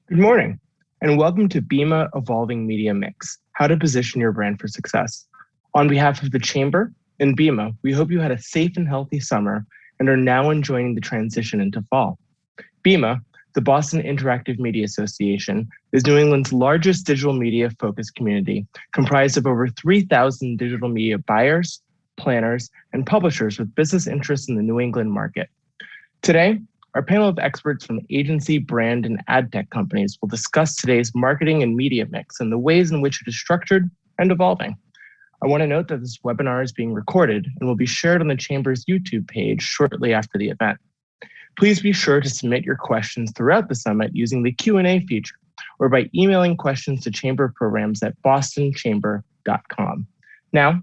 Good morning, and welcome to BIMA Evolving Media Mix, How to Position Your Brand for Success. On behalf of the Chamber and BIMA, we hope you had a safe and healthy summer and are now enjoying the transition into fall. BIMA, the Boston Interactive Media Association, is New England's largest digital media-focused community, comprised of over 3,000 digital media buyers, planners, and publishers with business interests in the New England market. Today, our panel of experts from agency, brand, and ad tech companies will discuss today's marketing and media mix and the ways in which it is structured and evolving. I want to note that this webinar is being recorded and will be shared on the Chamber's YouTube page shortly after the event. Please be sure to submit your questions throughout the summit using the Q&A feature or by emailing questions to chamberprograms@bostonchamber.com. Now,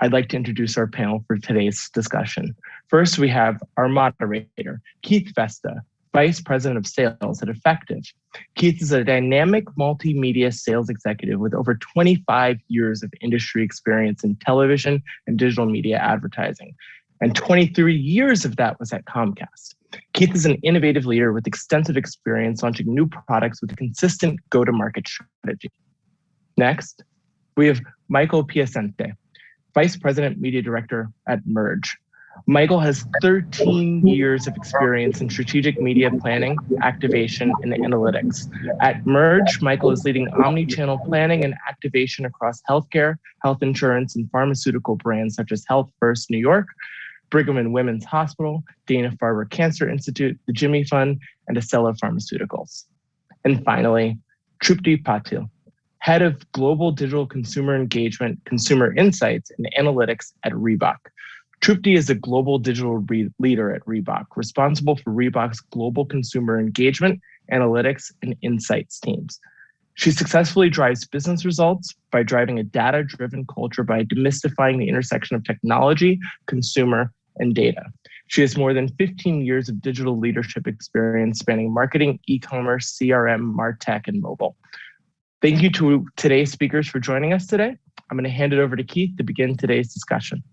I'd like to introduce our panel for today's discussion. First, we have our moderator, Keith Vesta, Vice President of Sales at Effective. Keith is a dynamic multimedia sales executive with over 25 years of industry experience in television and digital media advertising, and 23 years of that was at Comcast. Keith is an innovative leader with extensive experience launching new products with a consistent go-to-market strategy. Next, we have Michael Piacente, Vice President Media Director at Merge. Michael has 13 years of experience in strategic media planning, activation, and analytics. At Merge, Michael is leading omni-channel planning and activation across healthcare, health insurance, and pharmaceutical brands such as Health First New York, Brigham and Women's Hospital, Dana-Farber Cancer Institute, the Jimmy Fund, and Acello Pharmaceuticals. And finally, Trupti Patil, Head of Global Digital Consumer Engagement, Consumer Insights, and Analytics at Reebok. Trupti is a global digital leader at Reebok, responsible for Reebok's global consumer engagement, analytics, and insights teams. She successfully drives business results by driving a data-driven culture by demystifying the intersection of technology, consumer, and data. She has more than 15 years of digital leadership experience spanning marketing, e-commerce, CRM, MarTech, and mobile. Thank you to today's speakers for joining us today. I'm going to hand it over to Keith to begin today's discussion.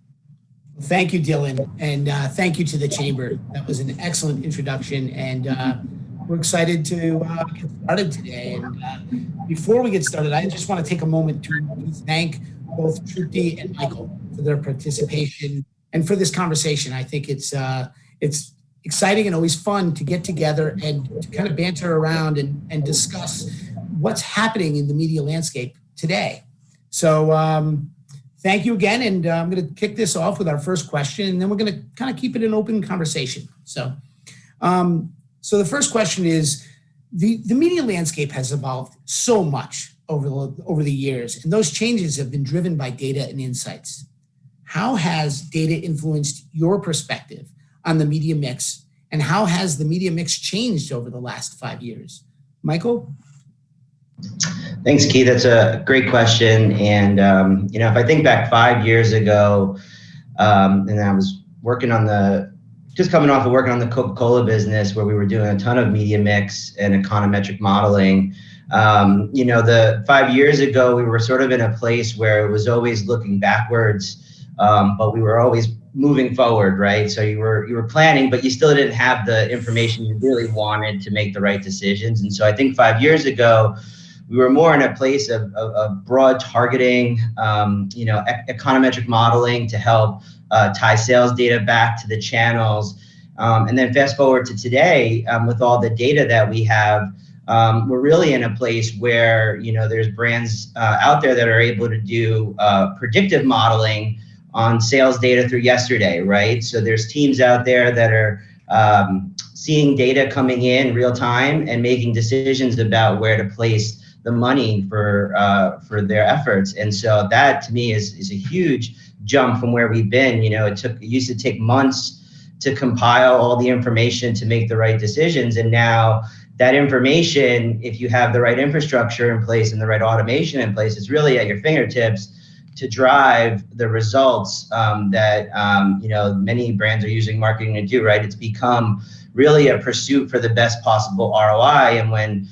Thank you, Dylan, and thank you to the Chamber. That was an excellent introduction, and we're excited to get started today. And before we get started, I just want to take a moment to thank both Trupti and Michael for their participation and for this conversation. I think it's exciting and always fun to get together and to kind of banter around and discuss what's happening in the media landscape today. So thank you again, and I'm going to kick this off with our first question, and then we're going to kind of keep it an open conversation. So the first question is, the media landscape has evolved so much over the years, and those changes have been driven by data and insights. How has data influenced your perspective on the media mix, and how has the media mix changed over the last 5 years? Michael? Thanks, Keith. That's a great question. And, if I think back 5 years ago, and I was just coming off of working on the Coca-Cola business where we were doing a ton of media mix and econometric modeling. The 5 years ago, we were sort of in a place where it was always looking backwards, but we were always moving forward, right? So you were planning, but you still didn't have the information you really wanted to make the right decisions. And so I think 5 years ago, we were more in a place of broad targeting, econometric modeling to help tie sales data back to the channels. And then fast forward to today, with all the data that we have, we're really in a place where, there's brands out there that are able to do predictive modeling on sales data through yesterday, right? So there's teams out there that are seeing data coming in real time and making decisions about where to place the money for their efforts. And so that to me is a huge jump from where we've been. It used to take months to compile all the information to make the right decisions. And now that information, if you have the right infrastructure in place and the right automation in place, it's really at your fingertips to drive the results that many brands are using marketing to do, right? It's become really a pursuit for the best possible ROI. And when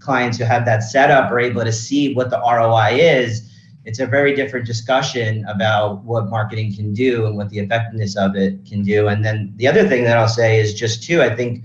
clients who have that set up are able to see what the ROI is, it's a very different discussion about what marketing can do and what the effectiveness of it can do. And then the other thing that I'll say is just too, I think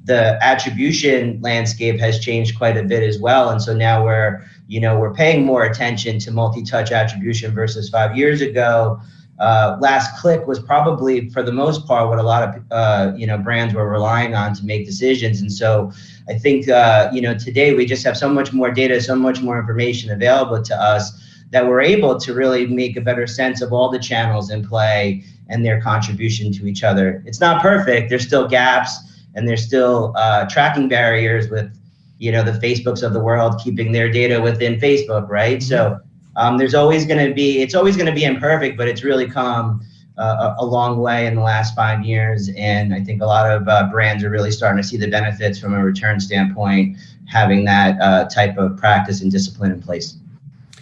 the attribution landscape has changed quite a bit as well. And so now we're paying more attention to multi-touch attribution versus 5 years ago. Last click was probably, for the most part, what a lot of brands were relying on to make decisions. And so I think today we just have so much more data, so much more information available to us that we're able to really make a better sense of all the channels in play and their contribution to each other. It's not perfect. There's still gaps, and there's still tracking barriers with the Facebooks of the world keeping their data within Facebook, right? So it's always going to be imperfect, but it's really come a long way in the last 5 years. And I think a lot of brands are really starting to see the benefits from a return standpoint, having that type of practice and discipline in place.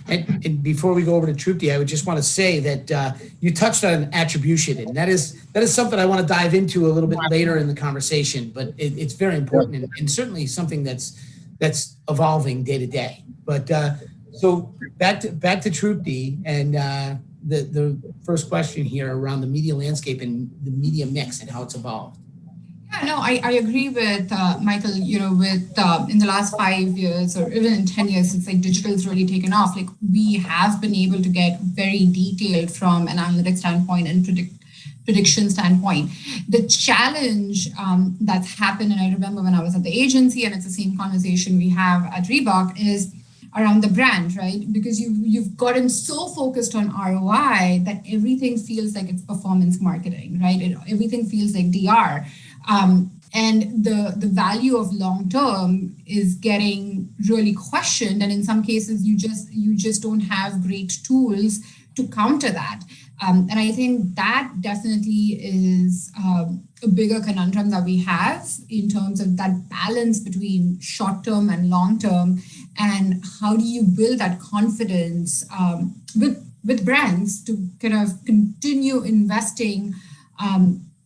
And before we go over to Trupti, I would just want to say that you touched on attribution, and that is something I want to dive into a little bit later in the conversation. But it's very important, and certainly something that's evolving day to day. But so back to Trupti and the first question here around the media landscape and the media mix and how it's evolved. Yeah, no, I agree with Michael. In the last 5 years or even in 10 years since digital's really taken off, we have been able to get very detailed from an analytics standpoint and prediction standpoint. The challenge that's happened, and I remember when I was at the agency, and it's the same conversation we have at Reebok, is around the brand, right? Because you've gotten so focused on ROI that everything feels like it's performance marketing, right? Everything feels like DR. And the value of long term is getting really questioned, and in some cases you just don't have great tools to counter that. And I think that definitely is a bigger conundrum that we have in terms of that balance between short term and long term, and how do you build that confidence with brands to kind of continue investing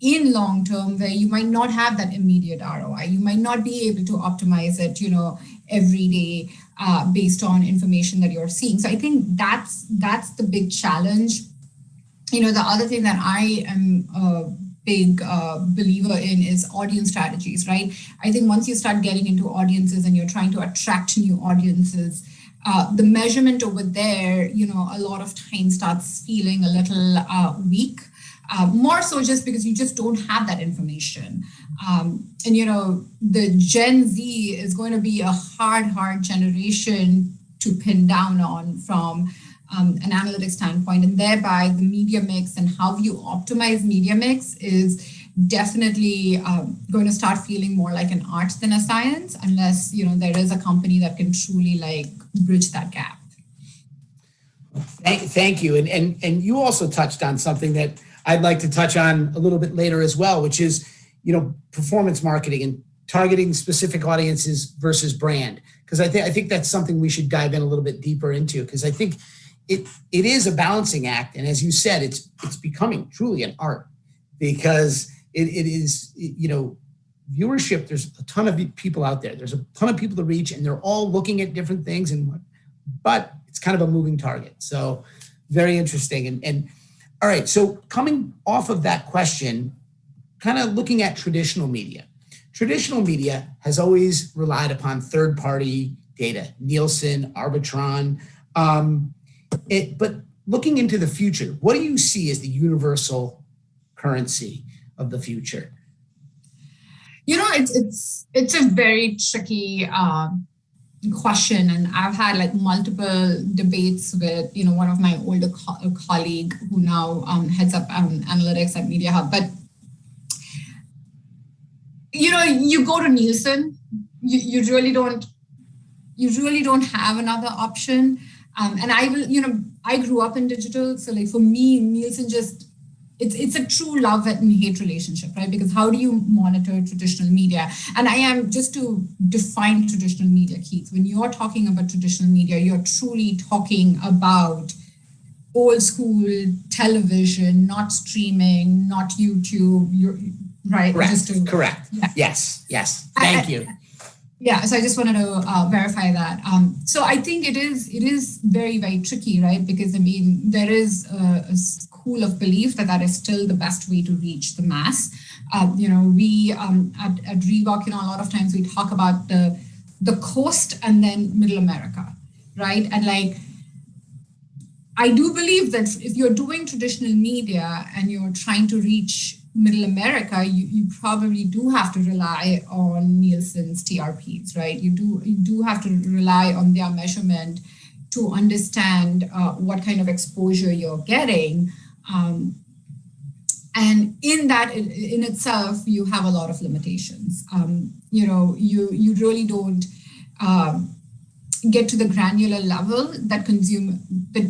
in long term, where you might not have that immediate ROI. You might not be able to optimize it, every day based on information that you're seeing. So I think that's the big challenge. The other thing that I am a big believer in is audience strategies, right? I think once you start getting into audiences and you're trying to attract new audiences, the measurement over there, a lot of time starts feeling a little weak. More so just because you just don't have that information. And the Gen Z is going to be a hard generation to pin down on from an analytics standpoint, and thereby the media mix and how you optimize media mix is definitely going to start feeling more like an art than a science, unless there is a company that can truly bridge that gap. Thank you, and you also touched on something that I'd like to touch on a little bit later as well, which is, performance marketing and targeting specific audiences versus brand. Because I think that's something we should dive in a little bit deeper into, because I think it is a balancing act. And as you said, it's becoming truly an art, because it is, viewership, there's a ton of people out there. There's a ton of people to reach, and they're all looking at different things, but it's kind of a moving target. So very interesting. And all right, so coming off of that question, kind of looking at traditional media. Traditional media has always relied upon third-party data, Nielsen, Arbitron. But looking into the future, what do you see as the universal currency of the future? It's a very tricky question, and I've had multiple debates with one of my older colleague who now heads up analytics at Media Hub. But you go to Nielsen, you really don't have another option. And I grew up in digital, so for me, Nielsen it's a true love and hate relationship, right? Because how do you monitor traditional media? And I am, just to define traditional media, Keith, when you're talking about traditional media, you're truly talking about old school television, not streaming, not YouTube, right? Correct. Yeah. Yes. Thank you. Yeah, so I just wanted to verify that. So I think it is very, very tricky, right? Because there is a school of belief that is still the best way to reach the mass. We at Reebok, a lot of times we talk about the coast and then middle America, right? And like, I do believe that if you're doing traditional media and you're trying to reach middle America, you probably do have to rely on Nielsen's TRPs, right? You do have to rely on their measurement to understand what kind of exposure you're getting. And in that, in itself, you have a lot of limitations. You really don't get to the granular level that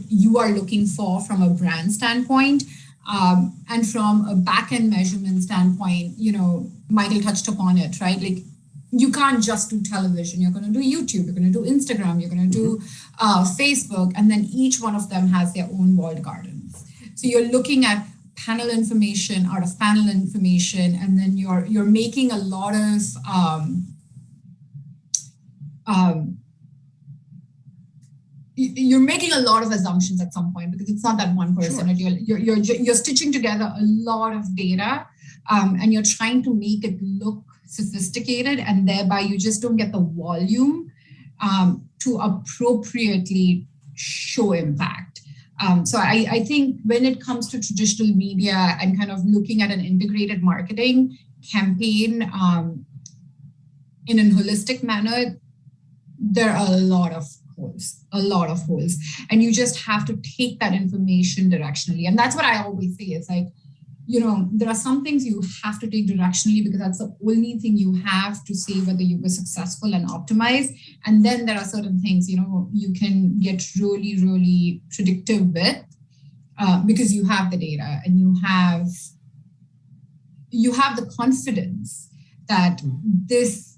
you are looking for from a brand standpoint. And from a back-end measurement standpoint, Michael touched upon it, right? Like, you can't just do television. You're going to do YouTube, you're going to do Instagram, you're going to do Facebook, and then each one of them has their own walled gardens. So you're looking at panel information, out of panel information, and then you're making a lot of you're making a lot of assumptions at some point, because it's not that one person. Sure. You're stitching together a lot of data, and you're trying to make it look sophisticated, and thereby you just don't get the volume to appropriately show impact. So I think when it comes to traditional media and kind of looking at an integrated marketing campaign in a holistic manner, there are a lot of holes, and you just have to take that information directionally. And that's what I always say. It's like, there are some things you have to take directionally, because that's the only thing you have to say whether you were successful and optimized. And then there are certain things, you can get really, really predictive with, because you have the data and you have the confidence that this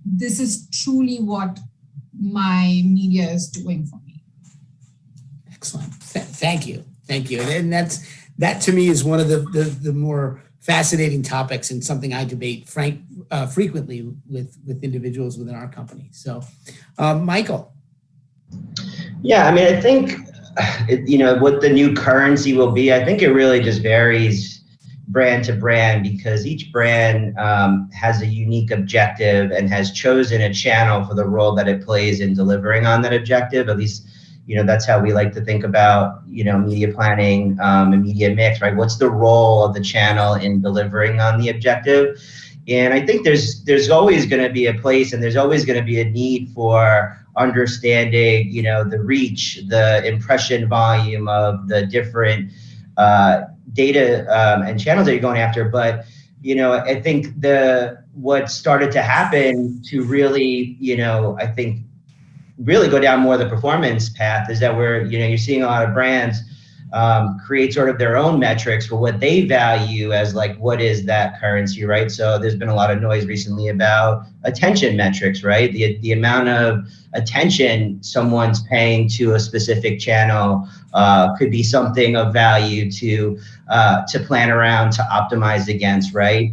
is truly what my media is doing for me. Excellent. Thank you. And that to me is one of the more fascinating topics, and something I debate frequently with individuals within our company. So, Michael. Yeah, I mean, I think, what the new currency will be, I think it really just varies brand to brand, because each brand has a unique objective and has chosen a channel for the role that it plays in delivering on that objective. At least, that's how we like to think about, media planning and media mix, right? What's the role of the channel in delivering on the objective? And I think there's always going to be a place, and there's always going to be a need for understanding, the reach, the impression volume of the different data and channels that you're going after. But, I think what started to happen to really, I think, really go down more of the performance path is that you're seeing a lot of brands create sort of their own metrics for what they value as, like, what is that currency, right? So there's been a lot of noise recently about attention metrics, right? The amount of attention someone's paying to a specific channel could be something of value to plan around, to optimize against, right?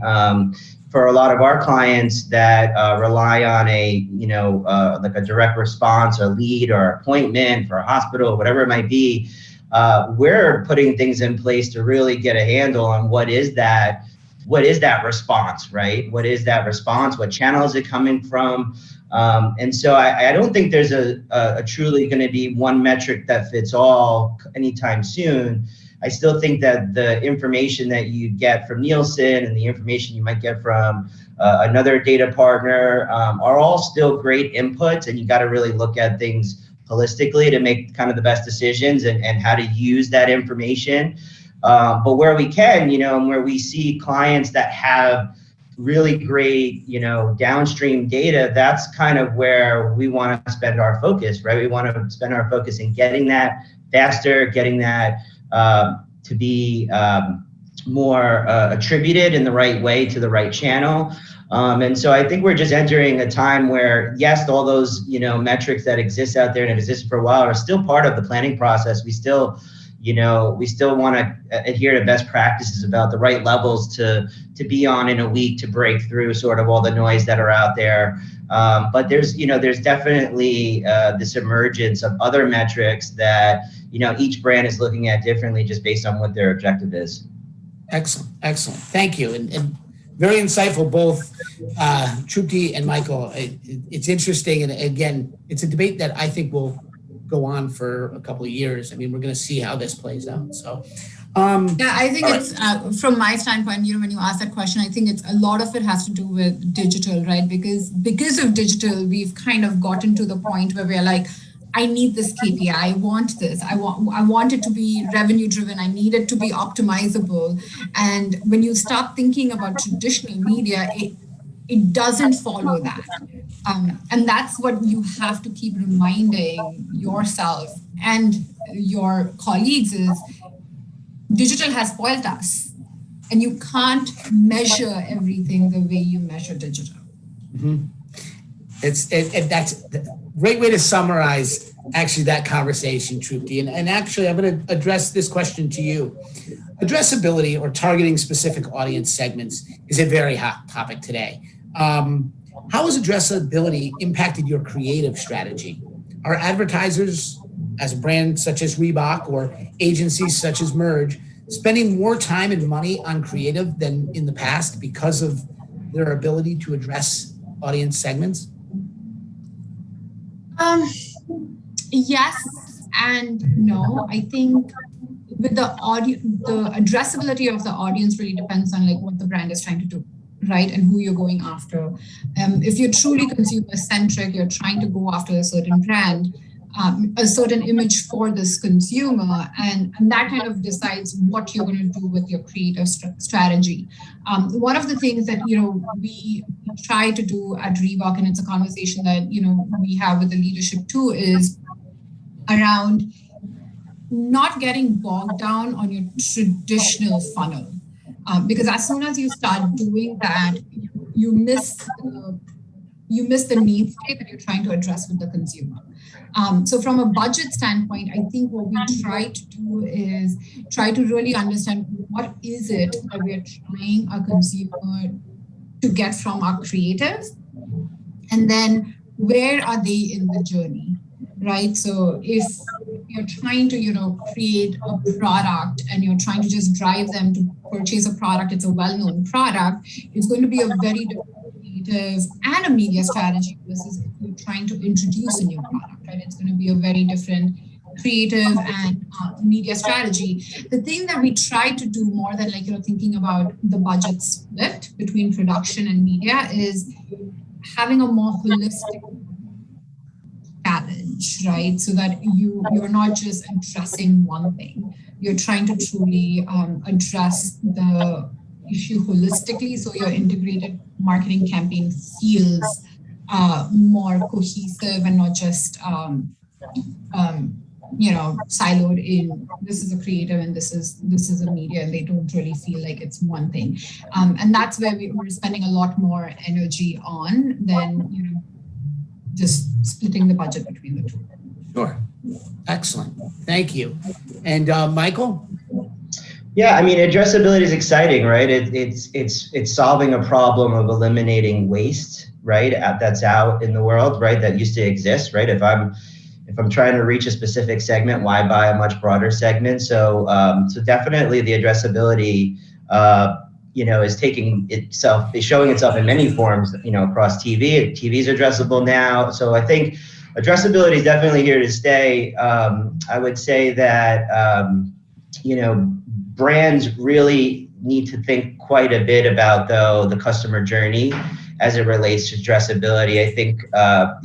For a lot of our clients that rely on like a direct response or lead or appointment for a hospital, whatever it might be, we're putting things in place to really get a handle on what is that response, right? What is that response? What channel is it coming from? And so I don't think there's a truly going to be one metric that fits all anytime soon. I still think that the information that you get from Nielsen and the information you might get from another data partner are all still great inputs, and you got to really look at things holistically to make kind of the best decisions and how to use that information. But where we can, and where we see clients that have really great, downstream data, that's kind of where we want to spend our focus, right? We want to spend our focus in getting that faster, getting that to be more attributed in the right way to the right channel. And so I think we're just entering a time where, yes, all those, metrics that exist out there and have existed for a while are still part of the planning process. We still want to adhere to best practices about the right levels to be on in a week to break through sort of all the noise that are out there. But there's definitely this emergence of other metrics that, each brand is looking at differently just based on what their objective is. Excellent. Thank you. And Very insightful, both Trupti and Michael. It's interesting, and again, it's a debate that I think will go on for a couple of years. I mean, we're going to see how this plays out. So, yeah, I think it's from my standpoint. When you ask that question, I think it's a lot of it has to do with digital, right? Because of digital, we've kind of gotten to the point where we're like, I need this KPI. I want this. I want it to be revenue driven. I need it to be optimizable. And when you start thinking about traditional media, it doesn't follow that. And that's what you have to keep reminding yourself and your colleagues is digital has spoiled us. And you can't measure everything the way you measure digital. Mm-hmm. That's a great way to summarize actually that conversation, Trupti. And actually, I'm going to address this question to you. Addressability or targeting specific audience segments is a very hot topic today. How has addressability impacted your creative strategy? Are advertisers, as a brand such as Reebok or agencies such as Merge, spending more time and money on creative than in the past because of their ability to address audience segments? Yes and no. I think with the addressability of the audience really depends on like what the brand is trying to do, right? And who you're going after. If you're truly consumer centric, you're trying to go after a certain brand, a certain image for this consumer, and that kind of decides what you're going to do with your creative strategy. One of the things that we try to do at Reebok, and it's a conversation that we have with the leadership too, is around not getting bogged down on your traditional funnel, because as soon as you start doing that, you miss the need state that you're trying to address with the consumer. So from a budget standpoint, I think what we try to do is try to really understand what is it that we're trying our consumer to get from our creative, and then where are they in the journey, right? So if you're trying to, create a product and you're trying to just drive them to purchase a product, it's a well-known product, it's going to be a very different creative and a media strategy versus if you're trying to introduce a new product, right? It's going to be a very different creative and media strategy. The thing that we try to do more than thinking about the budget split between production and media is having a more holistic challenge, right? So that you're not just addressing one thing. You're trying to truly address the issue holistically, so your integrated marketing campaign feels more cohesive and not just siloed in this is a creative and this is a media, and they don't really feel like it's one thing. And that's where we're spending a lot more energy on than just splitting the budget between the two. Sure. Excellent. Thank you. And Michael? Yeah, I mean, addressability is exciting, right? It's solving a problem of eliminating waste, right? That's out in the world, right? That used to exist, right? If I'm trying to reach a specific segment, why buy a much broader segment? So definitely the addressability, is showing itself in many forms, across TV. TV's addressable now. So I think addressability is definitely here to stay. I would say that, brands really need to think quite a bit about, though, the customer journey as it relates to addressability. I think, I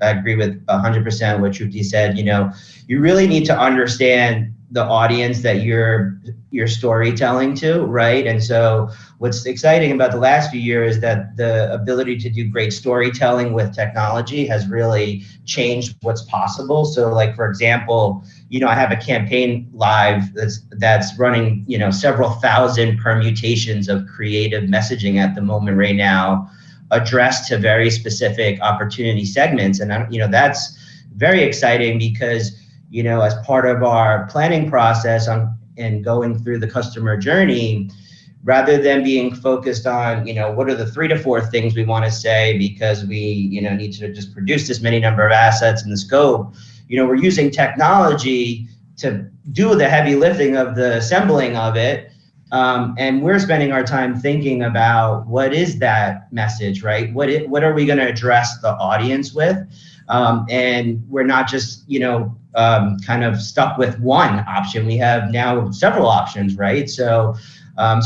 agree with 100% what Trupti said. You really need to understand the audience that you're storytelling to, right? And so what's exciting about the last few years is that the ability to do great storytelling with technology has really changed what's possible. So like, for example, I have a campaign live that's running, several thousand permutations of creative messaging at the moment right now, addressed to very specific opportunity segments. And, that's very exciting because, as part of our planning process and going through the customer journey, rather than being focused on, what are the 3 to 4 things we want to say because we, need to just produce this many number of assets in the scope, we're using technology to do the heavy lifting of the assembling of it, And we're spending our time thinking about what is that message, right? What are we going to address the audience with? And we're not just, kind of stuck with one option. We have now several options, right? So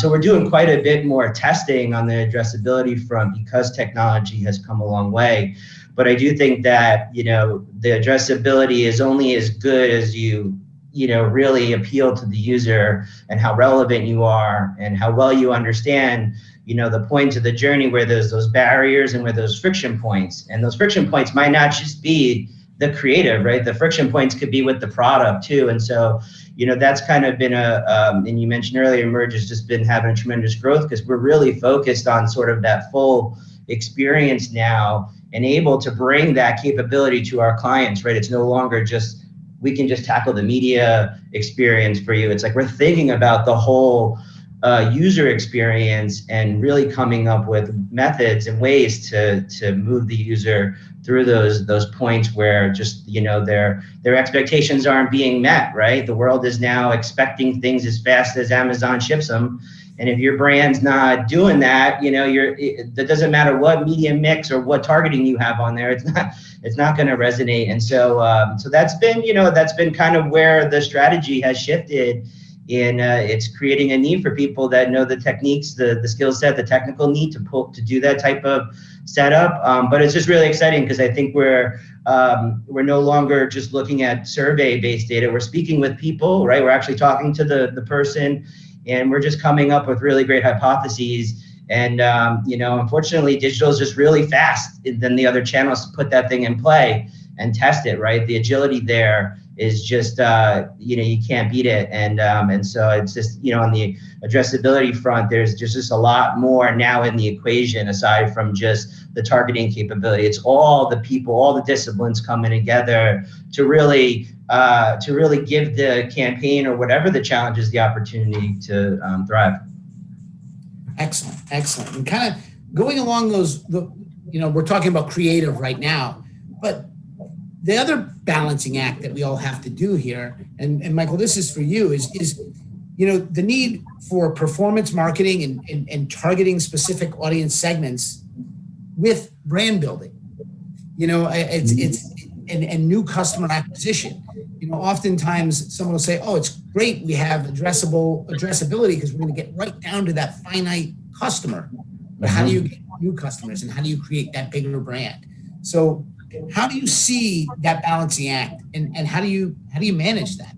we're doing quite a bit more testing on the addressability front because technology has come a long way. But I do think that, the addressability is only as good as you really appeal to the user and how relevant you are and how well you understand, the points of the journey where there's those barriers and where those friction points. And those friction points might not just be the creative, right? The friction points could be with the product too. And so, that's kind of been and you mentioned earlier, Merge has just been having tremendous growth because we're really focused on sort of that full experience now and able to bring that capability to our clients, right? It's no longer just, we can just tackle the media experience for you. It's like we're thinking about the whole user experience and really coming up with methods and ways to move the user through those points where just their expectations aren't being met, right? The world is now expecting things as fast as Amazon ships them. And if your brand's not doing that, that doesn't matter what media mix or what targeting you have on there, it's not going to resonate. And so that's been kind of where the strategy has shifted. It's creating a need for people that know the techniques, the skill set, the technical need to do that type of setup. But it's just really exciting because I think we're no longer just looking at survey-based data. We're speaking with people, right? We're actually talking to the person, and we're just coming up with really great hypotheses. And unfortunately, digital is just really fast than the other channels to put that thing in play and test it, right? The agility there is just you can't beat it. And so it's just on the addressability front, there's just a lot more now in the equation aside from just the targeting capability. It's all the people, all the disciplines coming together to really give the campaign or whatever the challenge is the opportunity to thrive. Excellent. And kind of going along we're talking about creative right now, but the other balancing act that we all have to do here, and Michael, this is for you, is the need for performance marketing and targeting specific audience segments with brand building. It's new customer acquisition. Oftentimes someone will say, "Oh, it's great we have addressability because we're going to get right down to that finite customer." But how do you get new customers and how do you create that bigger brand? So how do you see that balancing act, and how do you manage that?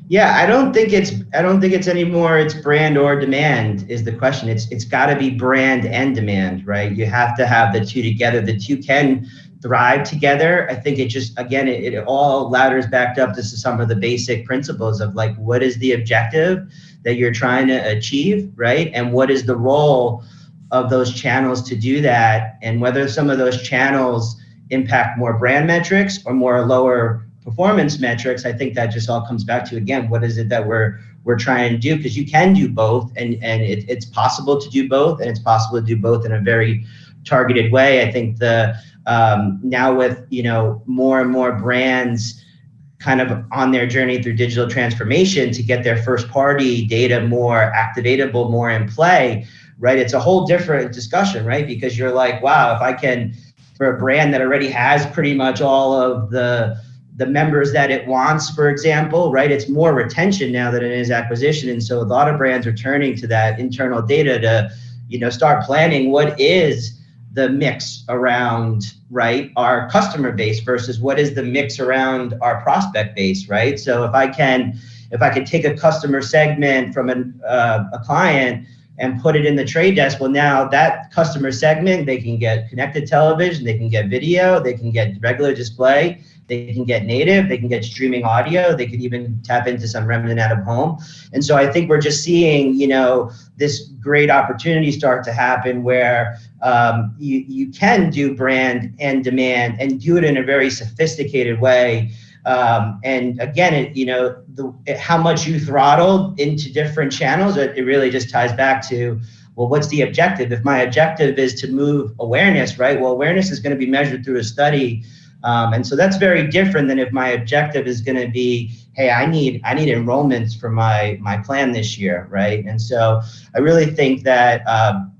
Yeah, I don't think it's anymore. It's brand or demand is the question. It's got to be brand and demand, right? You have to have the two together. The two can thrive together. I think it all ladders back up to some of the basic principles of like, what is the objective that you're trying to achieve, right? And what is the role of those channels to do that? And whether some of those channels impact more brand metrics or more lower performance metrics, I think that just all comes back to, again, what is it that we're trying to do? Because you can do both, and it's possible to do both, and it's possible to do both in a very targeted way. I think now with more and more brands kind of on their journey through digital transformation to get their first party data more activatable, more in play, right? It's a whole different discussion, right? Because you're like, wow, if I can, for a brand that already has pretty much all of the members that it wants, for example, right? It's more retention now than it is acquisition. And so a lot of brands are turning to that internal data to, start planning what is the mix around, right, our customer base versus what is the mix around our prospect base, right? So if I can take a customer segment from a client and put it in the trade desk, well, now that customer segment, they can get connected television, they can get video, they can get regular display, they can get native, they can get streaming audio, they can even tap into some remnant out of home. And so I think we're just seeing, this great opportunity start to happen where you can do brand and demand and do it in a very sophisticated way. And again, how much you throttle into different channels, it really just ties back to, well, what's the objective? If my objective is to move awareness, right? Well, awareness is going to be measured through a study And so that's very different than if my objective is going to be, hey, I need enrollments for my plan this year, right? And so I really think that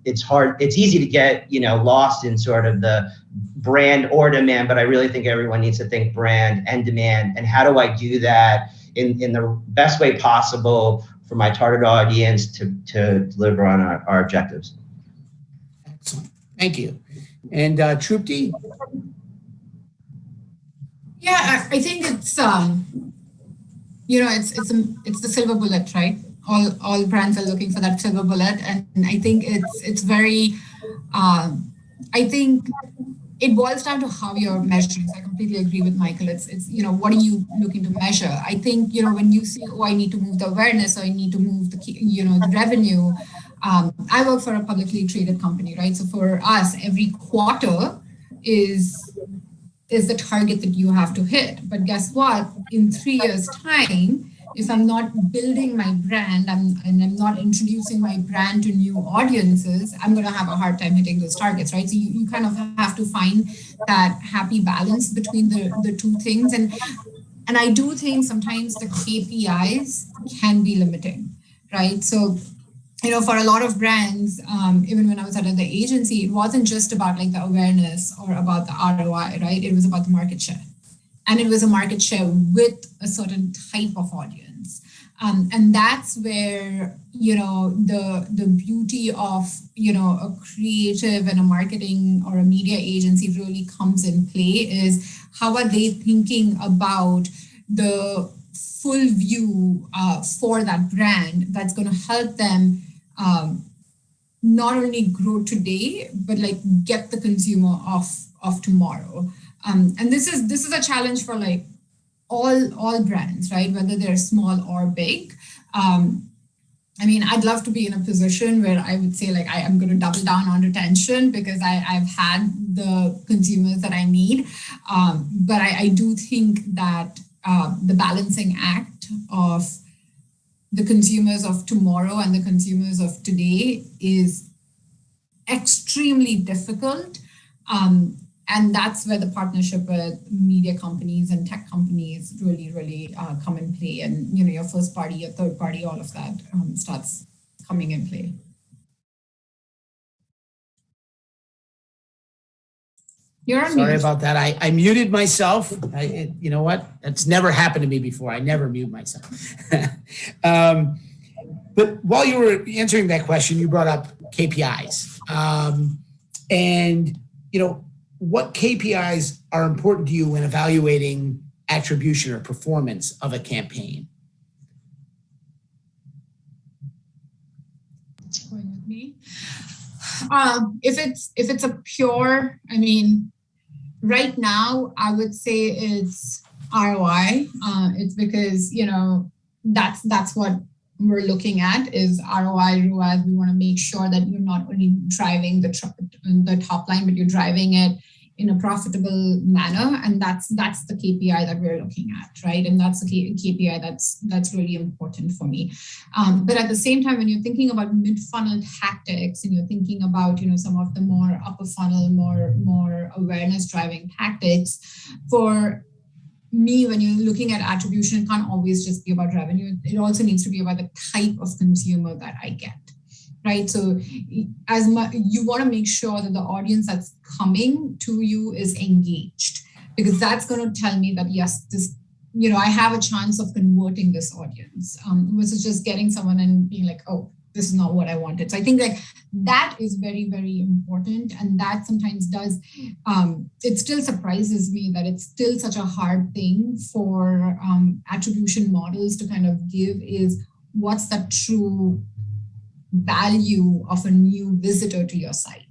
it's easy to get lost in sort of the brand or demand, but I really think everyone needs to think brand and demand, and how do I do that in the best way possible for my target audience to deliver on our objectives. Excellent, thank you. And Trupti? Yeah, I think it's it's the silver bullet, right? All brands are looking for that silver bullet, and I think it's very. I think it boils down to how you're measuring. So I completely agree with Michael. It's what are you looking to measure? I think when you say, oh, I need to move the awareness, or I need to move the revenue. I work for a publicly traded company, right? So for us, every quarter is the target that you have to hit. But guess what? In 3 years' time, if I'm not building my brand and I'm not introducing my brand to new audiences, I'm going to have a hard time hitting those targets, right? So you kind of have to find that happy balance between the two things. And I do think sometimes the KPIs can be limiting, right? So for a lot of brands, even when I was at the agency, it wasn't just about like the awareness or about the ROI, right? It was about the market share. And it was a market share with a certain type of audience. And that's where, the beauty of, a creative and a marketing or a media agency really comes in play is how are they thinking about the full view for that brand that's going to help them not only grow today, but like get the consumer of tomorrow. And this is a challenge for like all brands, right? Whether they're small or big. I'd love to be in a position where I would say like I am going to double down on retention because I've had the consumers that I need. But I do think that the balancing act of the consumers of tomorrow and the consumers of today is extremely difficult. And that's where the partnership with media companies and tech companies really come in play. And, your first party, your third party, all of that starts coming in play. You're on Sorry mute. about that. I muted myself. You know what? That's never happened to me before. I never mute myself. But while you were answering that question, you brought up KPIs. And, what KPIs are important to you when evaluating attribution or performance of a campaign? Going with me. If it's a pure, right now I would say it's ROI. It's because that's what we're looking at is ROI. ROAS. We want to make sure that you're not only driving the top line, but you're driving it in a profitable manner, and that's the KPI that we're looking at, right? And that's the KPI that's really important for me. But at the same time, when you're thinking about mid-funnel tactics and you're thinking about some of the more upper funnel, more awareness driving tactics, for me, when you're looking at attribution, it can't always just be about revenue. It also needs to be about the type of consumer that I get, right? So as much, you want to make sure that the audience that's coming to you is engaged, because that's going to tell me that, yes, this, I have a chance of converting this audience versus just getting someone and being like, oh, this is not what I wanted. So I think like that is very, very important. And that sometimes does, it still surprises me that it's still such a hard thing for attribution models to kind of give, is what's the true value of a new visitor to your site.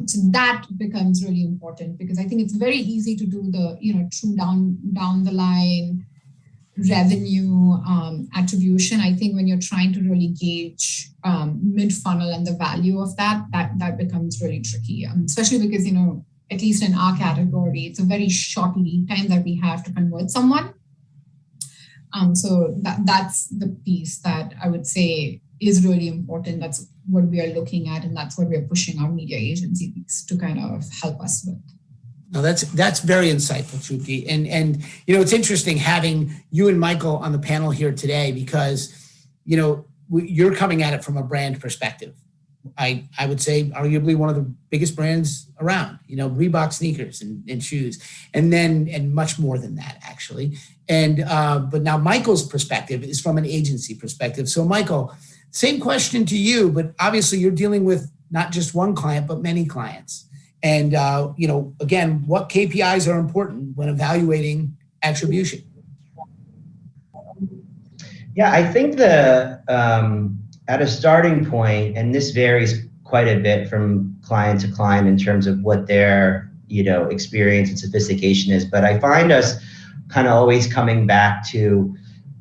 So that becomes really important, because I think it's very easy to do the, true down the line revenue attribution. I think when you're trying to really gauge mid-funnel and the value of that becomes really tricky, especially because, at least in our category, it's a very short lead time that we have to convert someone. So that's the piece that I would say is really important. That's what we are looking at, and that's what we're pushing our media agencies to kind of help us with. No, that's very insightful, Trupti. And it's interesting having you and Michael on the panel here today because, you're coming at it from a brand perspective. I would say arguably one of the biggest brands around, Reebok sneakers and shoes, and much more than that actually. And but now Michael's perspective is from an agency perspective. So Michael, same question to you, but obviously you're dealing with not just one client, but many clients. And, again, what KPIs are important when evaluating attribution? Yeah, I think at a starting point, and this varies quite a bit from client to client in terms of what their, experience and sophistication is, but I find us kind of always coming back to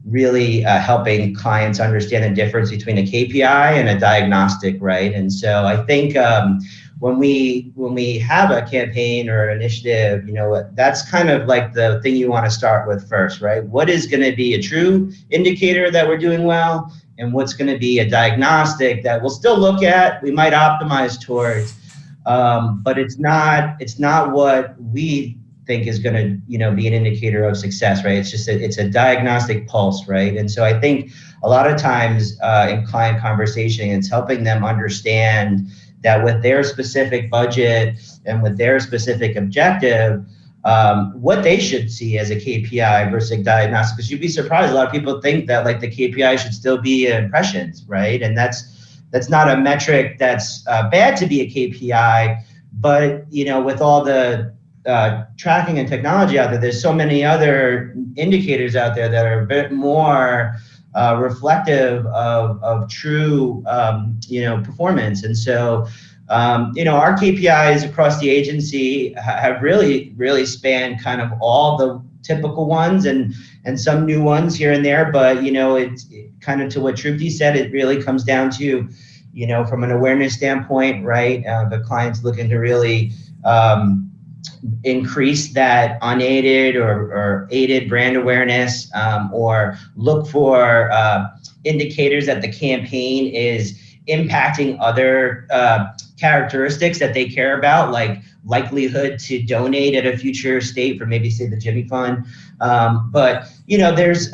really helping clients understand the difference between a KPI and a diagnostic, right? And so I think when we have a campaign or an initiative, that's kind of like the thing you want to start with first, right? What is going to be a true indicator that we're doing well, and what's going to be a diagnostic that we'll still look at, we might optimize towards, but it's not what we think is going to be an indicator of success, right? It's just it's a diagnostic pulse, right? And so I think a lot of times in client conversation, it's helping them understand that with their specific budget and with their specific objective, what they should see as a KPI versus a diagnostic. Because you'd be surprised, a lot of people think that like the KPI should still be impressions, right? And that's not a metric that's bad to be a KPI, but with all the tracking and technology out there, there's so many other indicators out there that are a bit more reflective of true, performance. And so, our KPIs across the agency have really spanned kind of all the typical ones and some new ones here and there. But, it's kind of to what Trupti said, it really comes down to, from an awareness standpoint, right? The client's looking to really increase that unaided or aided brand awareness, or look for indicators that the campaign is impacting other characteristics that they care about, like likelihood to donate at a future state for maybe say the Jimmy Fund. But there's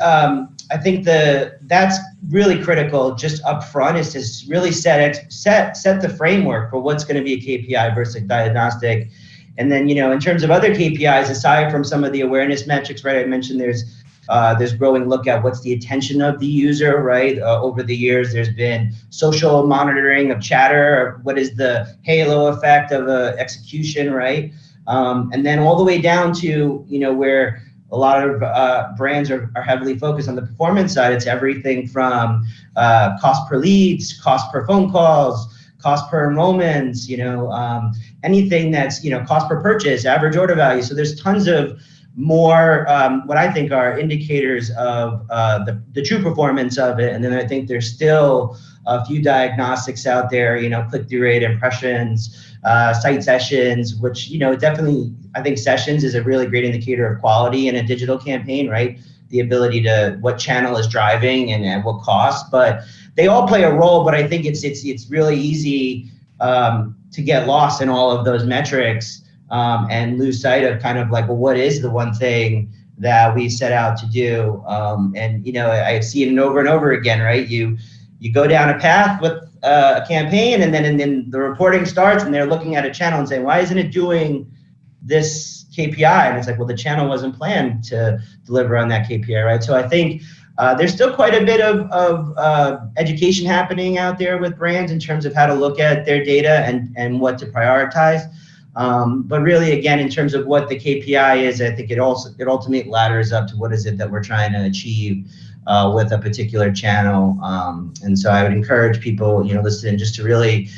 I think that's really critical just up front, is to really set the framework for what's going to be a KPI versus a diagnostic. And then, in terms of other KPIs, aside from some of the awareness metrics, right? I mentioned there's growing look at what's the attention of the user, right? Over the years, there's been social monitoring of chatter. What is the halo effect of execution, right? And then all the way down to, where a lot of brands are heavily focused on the performance side. It's everything from cost per leads, cost per phone calls, cost per enrollments, anything that's, cost per purchase, average order value. So there's tons of more what I think are indicators of the true performance of it. And then I think there's still a few diagnostics out there, click-through rate, impressions, site sessions, which, definitely, I think sessions is a really great indicator of quality in a digital campaign, right? The ability to what channel is driving and at what cost. But they all play a role, but I think it's really easy to get lost in all of those metrics and lose sight of kind of like, well, what is the one thing that we set out to do? And I see it over and over again, right? You go down a path with a campaign, and then the reporting starts, and they're looking at a channel and saying, why isn't it doing this KPI? And it's like, well, the channel wasn't planned to deliver on that KPI, right? So I think there's still quite a bit of education happening out there with brands in terms of how to look at their data and what to prioritize. But really, again, in terms of what the KPI is, I think it ultimately ladders up to what is it that we're trying to achieve with a particular channel. And so I would encourage people, listening, just to really,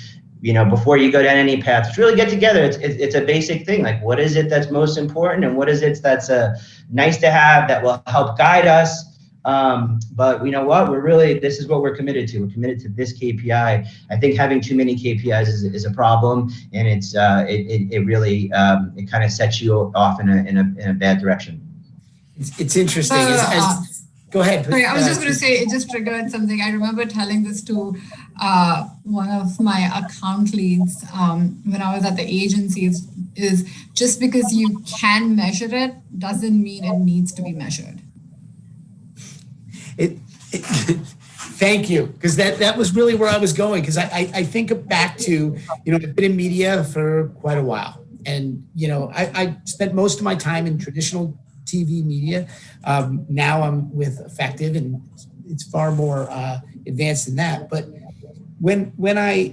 before you go down any path, just really get together. It's a basic thing. Like, what is it that's most important, and what is it that's nice to have that will help guide us? But you know what? This is what we're committed to. We're committed to this KPI. I think having too many KPIs is a problem, and it really kind of sets you off in a bad direction. It's interesting. Go ahead. Sorry, I was just going to say, it just triggered something. I remember telling this to one of my account leads when I was at the agencies. is just because you can measure it doesn't mean it needs to be measured. Thank you, because that was really where I was going, because I think back to, I've been in media for quite a while. And, I spent most of my time in traditional TV media. Now I'm with Effective, and it's far more advanced than that. But when I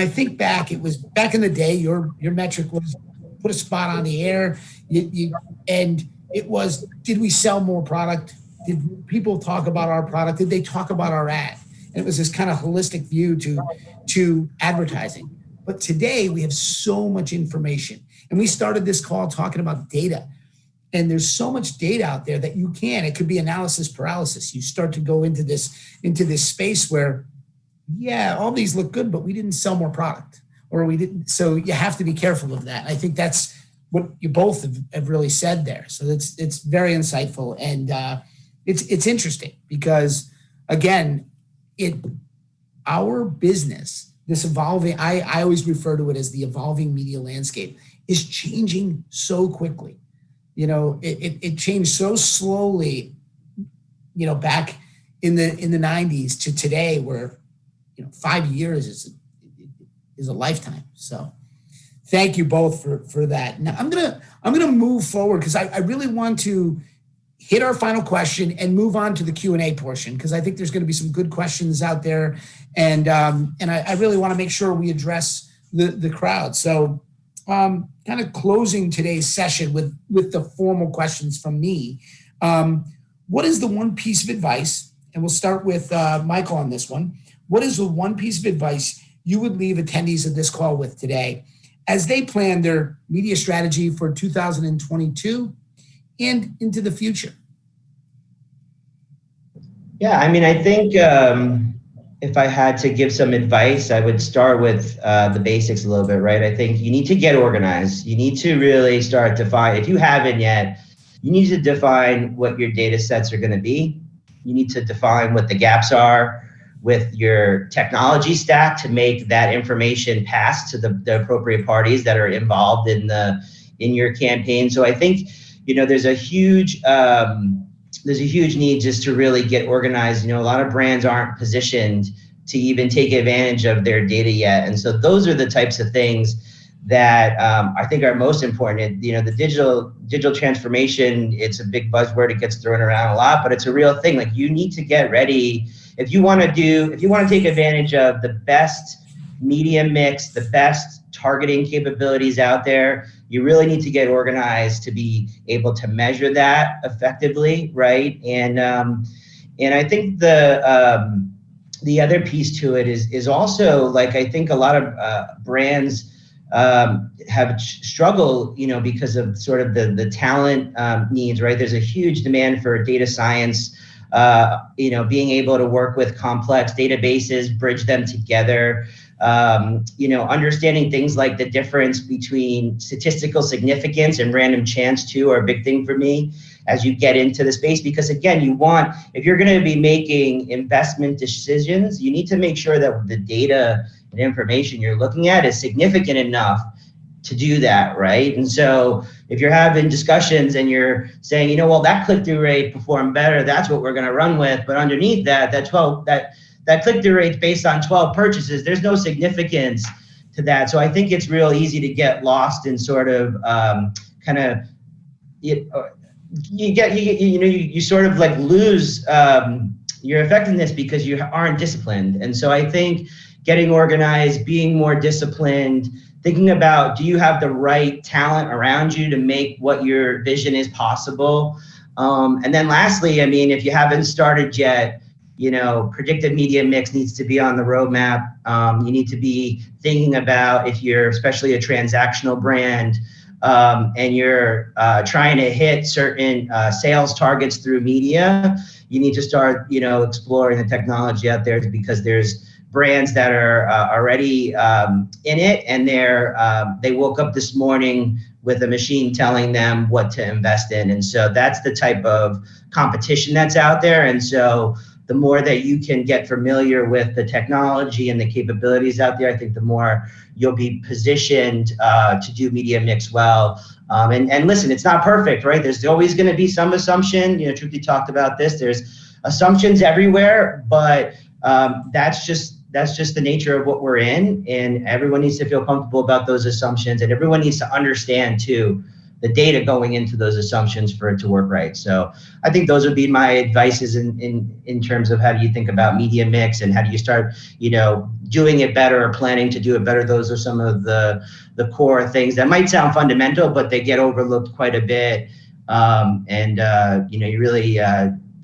think back, it was back in the day, your metric was put a spot on the air, and it was, did we sell more product? Did people talk about our product? Did they talk about our ad? And it was this kind of holistic view to advertising. But today we have so much information, and we started this call talking about data. And there's so much data out there that it could be analysis paralysis. You start to go into this space where, yeah, all these look good, but we didn't sell more product, or we didn't. So you have to be careful of that. I think that's what you both have really said there. So it's very insightful, and it's interesting because, again, our business, this evolving, I always refer to it as the evolving media landscape, is changing so quickly. It changed so slowly, back in the 90s to today, where 5 years is a lifetime. So thank you both for that. Now I'm gonna move forward, because I really want to hit our final question and move on to the Q&A portion, because I think there's going to be some good questions out there, and I really want to make sure we address the crowd. So kind of closing today's session with the formal questions from me. What is the one piece of advice, and we'll start with Michael on this one. What is the one piece of advice you would leave attendees of this call with today as they plan their media strategy for 2022 and into the future? Yeah, I think if I had to give some advice, I would start with the basics a little bit, right? I think you need to get organized. You need to really start to define, if you haven't yet, you need to define what your data sets are going to be. You need to define what the gaps are with your technology stack to make that information pass to the appropriate parties that are involved in your campaign. So I think, there's a huge need just to really get organized. A lot of brands aren't positioned to even take advantage of their data yet. And so those are the types of things that I think are most important. The digital transformation, it's a big buzzword. It gets thrown around a lot, but it's a real thing. Like, you need to get ready. If you want to take advantage of the best media mix, the best targeting capabilities out there, you really need to get organized to be able to measure that effectively, right? And I think the other piece to it is also, like, I think a lot of brands have struggled, because of sort of the talent needs, right? There's a huge demand for data science, being able to work with complex databases, bridge them together, understanding things like the difference between statistical significance and random chance too are a big thing for me as you get into the space, because again, if you're going to be making investment decisions, you need to make sure that the data and information you're looking at is significant enough to do that, right? And so if you're having discussions and you're saying, that click-through rate performed better, that's what we're going to run with, but underneath that click-through rate based on 12 purchases, there's no significance to that. So I think it's real easy to get lost in sort of you sort of like lose your effectiveness because you aren't disciplined. And so I think getting organized, being more disciplined, thinking about, do you have the right talent around you to make what your vision is possible? And then lastly, if you haven't started yet, predictive media mix needs to be on the roadmap. You need to be thinking about, if you're especially a transactional brand, and you're trying to hit certain sales targets through media, you need to start, exploring the technology out there, because there's brands that are already in it, and they woke up this morning with a machine telling them what to invest in. And so that's the type of competition that's out there. And so the more that you can get familiar with the technology and the capabilities out there, I think the more you'll be positioned to do media mix well. And listen, it's not perfect, right? There's always going to be some assumption. Trupti talked about this. There's assumptions everywhere, but that's just the nature of what we're in, and everyone needs to feel comfortable about those assumptions, and everyone needs to understand too the data going into those assumptions for it to work right. So I think those would be my advices in terms of how do you think about media mix and how do you start, doing it better or planning to do it better. Those are some of the core things that might sound fundamental, but they get overlooked quite a bit. You really,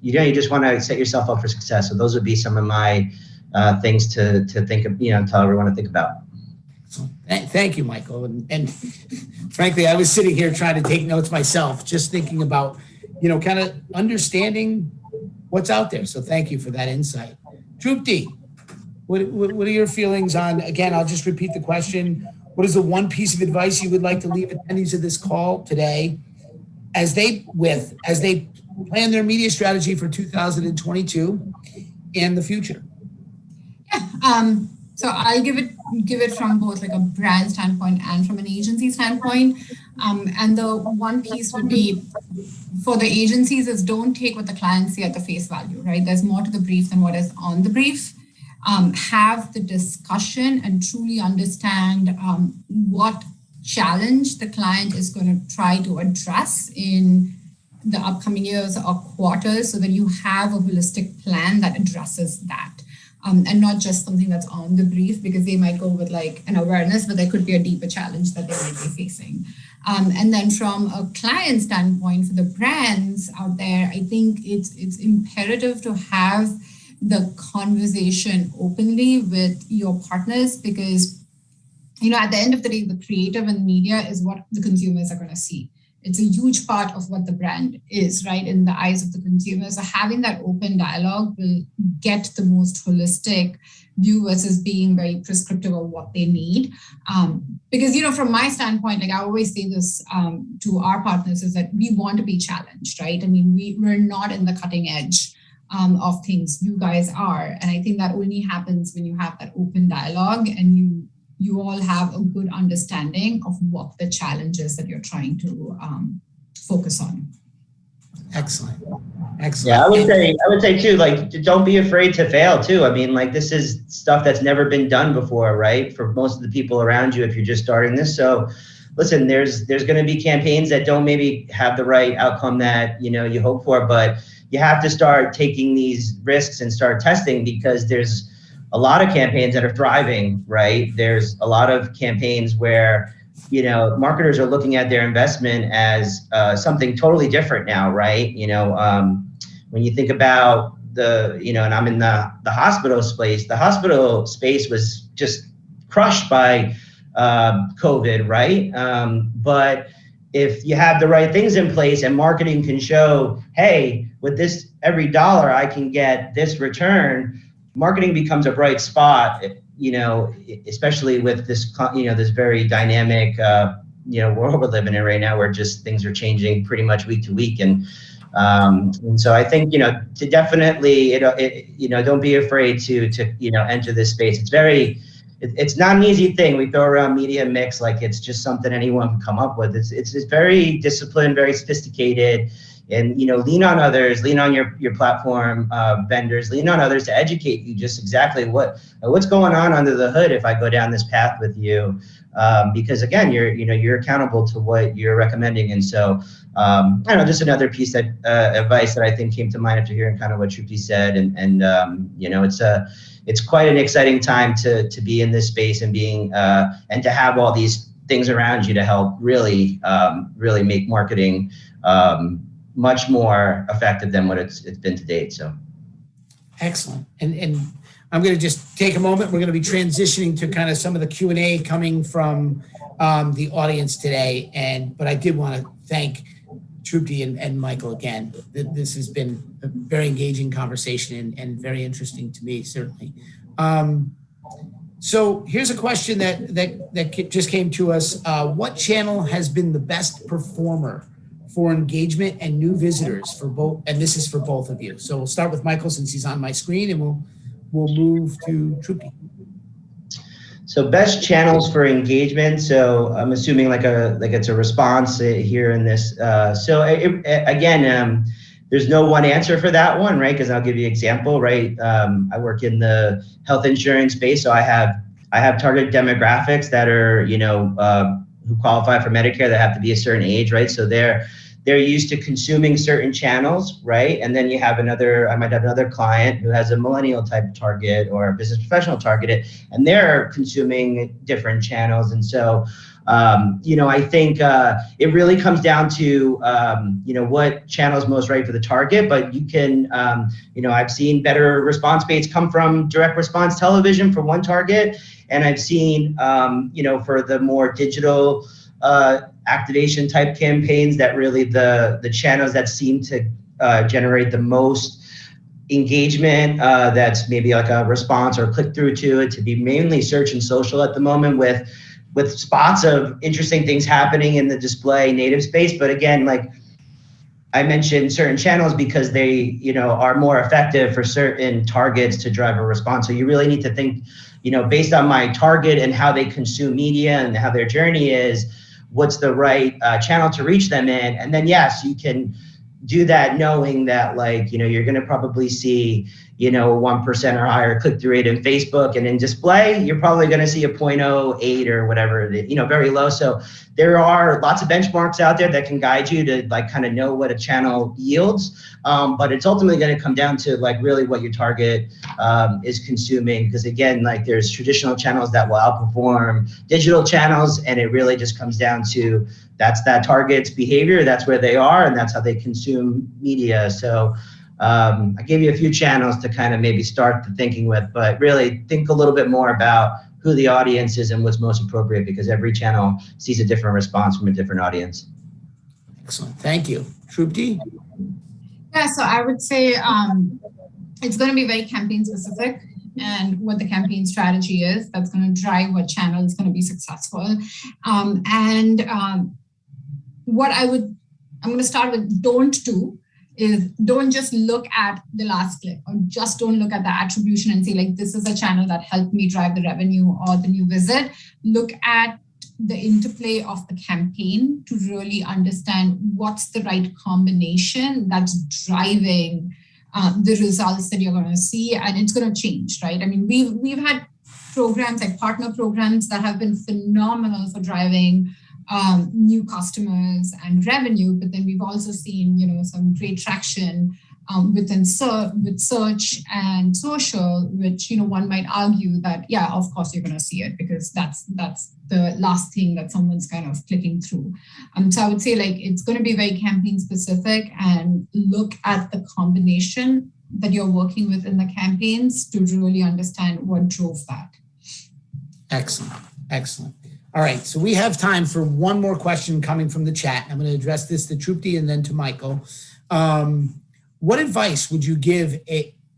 you just want to set yourself up for success. So those would be some of my things to think of, tell everyone to think about. Thank you, Michael. And frankly, I was sitting here trying to take notes myself, just thinking about, kind of understanding what's out there. So thank you for that insight. Trupti, what are your feelings on, again, I'll just repeat the question. What is the one piece of advice you would like to leave attendees of this call today as they plan their media strategy for 2022 and the future? Yeah. So I'll give it from both like a brand standpoint and from an agency standpoint. And the one piece would be for the agencies is don't take what the clients say at the face value, right? There's more to the brief than what is on the brief. Have the discussion and truly understand what challenge the client is going to try to address in the upcoming years or quarters so that you have a holistic plan that addresses that. And not just something that's on the brief, because they might go with like an awareness, but there could be a deeper challenge that they might be facing. And then from a client standpoint for the brands out there, I think it's imperative to have the conversation openly with your partners because, at the end of the day, the creative and media is what the consumers are going to see. It's a huge part of what the brand is, right, in the eyes of the consumer. So having that open dialogue will get the most holistic view versus being very prescriptive of what they need. Because, from my standpoint, like I always say this to our partners is that we want to be challenged, right? I mean, we're not in the cutting edge of things. You guys are. And I think that only happens when you have that open dialogue and you all have a good understanding of what the challenges that you're trying to focus on. Excellent. Yeah, I would say too, like, don't be afraid to fail too. I mean, like this is stuff that's never been done before, right? For most of the people around you, if you're just starting this. So listen, there's going to be campaigns that don't maybe have the right outcome that, you hope for, but you have to start taking these risks and start testing because there's a lot of campaigns that are thriving, right? There's a lot of campaigns where, marketers are looking at their investment as something totally different now, right? When you think about and I'm in the hospital space, the hospital space was just crushed by COVID, right? But if you have the right things in place and marketing can show, hey, with this, every dollar I can get this return, marketing becomes a bright spot, especially with this, this very dynamic, world we're living in right now, where just things are changing pretty much week to week, and so I think to definitely, don't be afraid to enter this space. It's not an easy thing. We throw around media mix like it's just something anyone can come up with. It's very disciplined, very sophisticated. And lean on others, lean on your platform vendors, lean on others to educate you just exactly what's going on under the hood if I go down this path with you, because again, you're accountable to what you're recommending. And so I don't know, just another piece of advice that I think came to mind after hearing kind of what Trupti said, and it's quite an exciting time to be in this space and being and to have all these things around you to help really make marketing much more effective than what it's been to date. So excellent. And I'm going to just take a moment. We're going to be transitioning to kind of some of the Q&A coming from the audience today. But I did want to thank Trupti and Michael again. This has been a very engaging conversation and very interesting to me, certainly. So here's a question that just came to us. What channel has been the best performer for engagement and new visitors for both, and this is for both of you. So we'll start with Michael since he's on my screen, and we'll move to Trupti. So best channels for engagement. So I'm assuming like it's a response here in this. Again, there's no one answer for that one, right? Because I'll give you an example, right? I work in the health insurance space, so I have target demographics that are, who qualify for Medicare that have to be a certain age, right? So they're used to consuming certain channels, right? And then I might have another client who has a millennial type target or a business professional targeted, and they're consuming different channels. And so, I think it really comes down to, what channel is most right for the target, but you can, I've seen better response rates come from direct response television for one target. And I've seen, for the more digital activation type campaigns, that really the channels that seem to generate the most engagement, that's maybe like a response or click through to it, to be mainly search and social at the moment, with spots of interesting things happening in the display native space. But again, like I mentioned certain channels because they, are more effective for certain targets to drive a response. So you really need to think, based on my target and how they consume media and how their journey is, what's the right channel to reach them in. And then, yes, you can do that knowing that, you're going to probably see, 1% or higher click-through rate in Facebook, and in display, you're probably going to see a 0.08 or whatever, very low. So there are lots of benchmarks out there that can guide you to kind of know what a channel yields. But it's ultimately going to come down to really what your target is consuming. Because again, there's traditional channels that will outperform digital channels, and it really just comes down to that's that target's behavior, that's where they are, and that's how they consume media. So I gave you a few channels to kind of maybe start the thinking with, but really think a little bit more about who the audience is and what's most appropriate, because every channel sees a different response from a different audience. Excellent, thank you. Trupti? Yeah, so I would say it's going to be very campaign specific, and what the campaign strategy is that's going to drive what channel is going to be successful. What I'm going to start with don't do is don't just look at the last click, or just don't look at the attribution and say this is a channel that helped me drive the revenue or the new visit. Look at the interplay of the campaign to really understand what's the right combination that's driving the results that you're going to see, and it's going to change, right? I mean, we've had programs like partner programs that have been phenomenal for driving new customers and revenue, but then we've also seen, some great traction with search and social, which, one might argue that, yeah, of course you're going to see it because that's the last thing that someone's kind of clicking through. So I would say it's going to be very campaign specific, and look at the combination that you're working with in the campaigns to really understand what drove that. Excellent, excellent. All right, so we have time for one more question coming from the chat. I'm going to address this to Trupti and then to Michael. What advice would you give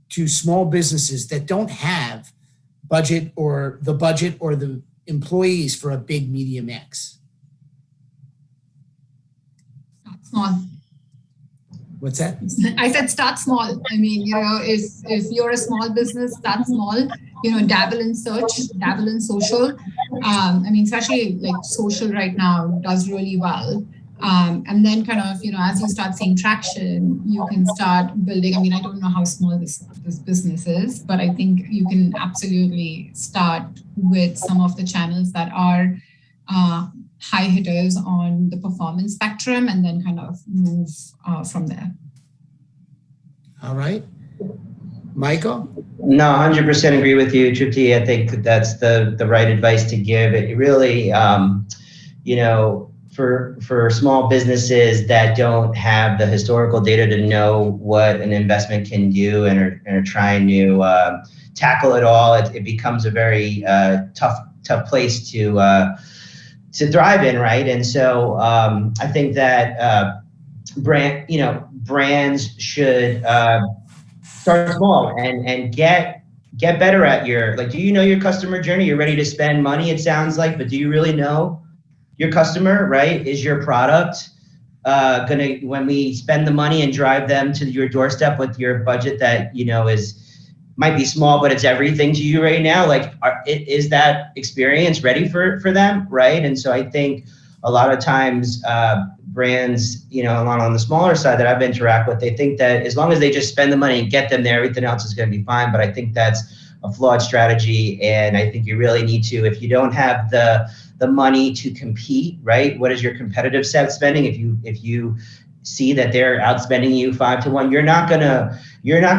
to small businesses that don't have budget or the employees for a big media mix? Start small. What's that? I said start small. I mean, if you're a small business, start small. Dabble in search, dabble in social. Especially social right now does really well. And then kind of, as you start seeing traction, you can start building. I don't know how small this business is, but I think you can absolutely start with some of the channels that are high hitters on the performance spectrum, and then kind of move from there. All right. Michael? No, 100% agree with you, Trupti. I think that's the right advice to give. It really, for small businesses that don't have the historical data to know what an investment can do and are trying to tackle it all, it becomes a very tough place to thrive in, right? And so I think that brands should start small and get better at do you know your customer journey? You're ready to spend money, it sounds like, but do you really know your customer, right? Is your product when we spend the money and drive them to your doorstep with your budget that, might be small, but it's everything to you right now? Like, is that experience ready for them, right? And so I think a lot of times brands, on the smaller side that I've interacted with, they think that as long as they just spend the money and get them there, everything else is going to be fine. But I think that's a flawed strategy, and I think you really need to, if you don't have the money to compete, right? What is your competitive set spending? If you see that they're outspending you 5-1, you're not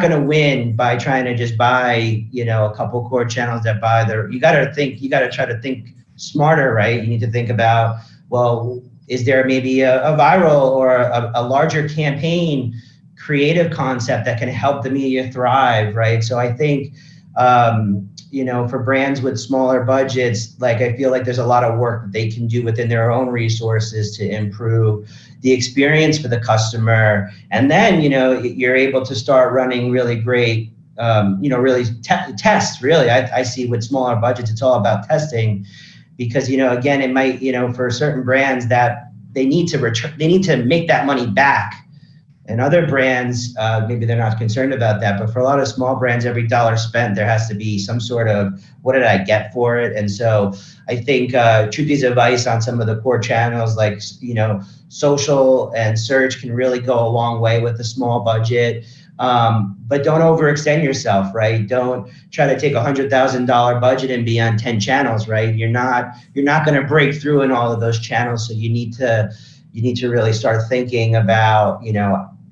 gonna win by trying to just buy, a couple core channels that buy you gotta try to think smarter, right? You need to think about, well, is there maybe a viral or a larger campaign creative concept that can help the media thrive, right? So I think, for brands with smaller budgets, I feel like there's a lot of work that they can do within their own resources to improve the experience for the customer. And then, you're able to start running really great, tests, really. I see with smaller budgets, it's all about testing, because, again, it might, for certain brands that they need to make that money back. And other brands, maybe they're not concerned about that, but for a lot of small brands, every dollar spent, there has to be some sort of, what did I get for it? And so I think Kpis' advice on some of the core channels, like, social and search, can really go a long way with a small budget. But don't overextend yourself, right? Don't try to take $100,000 budget and be on 10 channels, right? You're not going to break through in all of those channels. So you need to really start thinking about,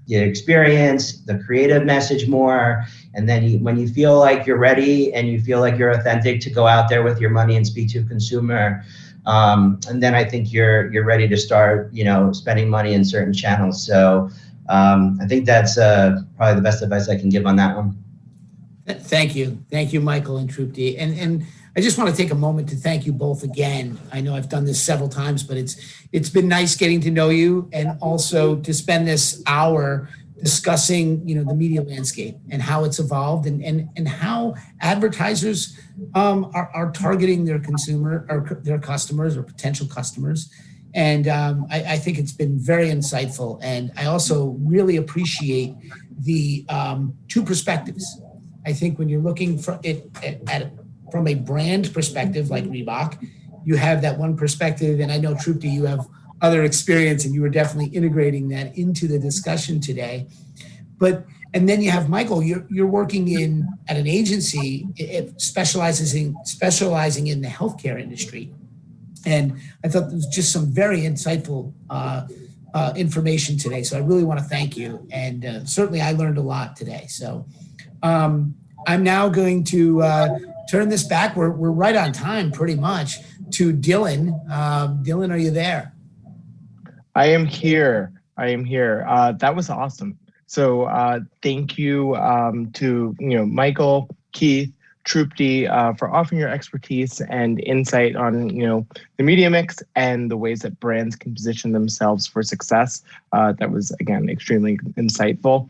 the experience, the creative message more. And then when you feel like you're ready and you feel like you're authentic to go out there with your money and speak to a consumer, and then I think you're ready to start, spending money in certain channels. So I think that's probably the best advice I can give on that one. Thank you, Michael and Trupti. And I just want to take a moment to thank you both again. I know I've done this several times, but it's been nice getting to know you, and also to spend this hour discussing, the media landscape and how it's evolved, and how advertisers are targeting their consumer or their customers or potential customers. And I think it's been very insightful. And I also really appreciate the two perspectives. I think when you're looking from a brand perspective, like Reebok, you have that one perspective. And I know, Trupti, you have other experience, and you were definitely integrating that into the discussion today. And then you have Michael, you're working at an agency specializing in the healthcare industry. And I thought there was just some very insightful information today. So I really want to thank you. And certainly I learned a lot today. So I'm now going to turn this back. We're right on time, pretty much, to Dylan. Dylan, are you there? I am here. That was awesome. So thank you to Michael, Keith, Trupti, for offering your expertise and insight on the media mix and the ways that brands can position themselves for success. That was, again, extremely insightful.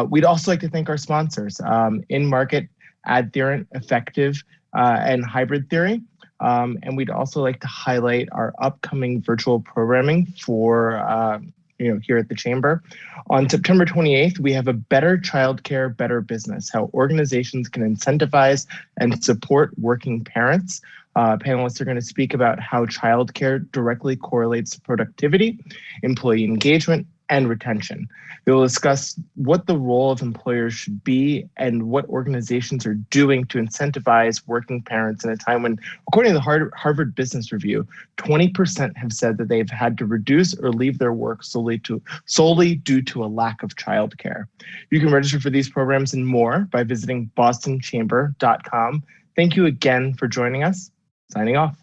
We'd also like to thank our sponsors, In Market, AdTheorent, Effective, and Hybrid Theory. And we'd also like to highlight our upcoming virtual programming for here at the Chamber. On September 28th, we have a Better Childcare, Better Business, how organizations can incentivize and support working parents. Panelists are going to speak about how childcare directly correlates to productivity, employee engagement, and retention. They will discuss what the role of employers should be and what organizations are doing to incentivize working parents in a time when, according to the Harvard Business Review, 20% have said that they've had to reduce or leave their work solely due to a lack of childcare. You can register for these programs and more by visiting bostonchamber.com. Thank you again for joining us. Signing off.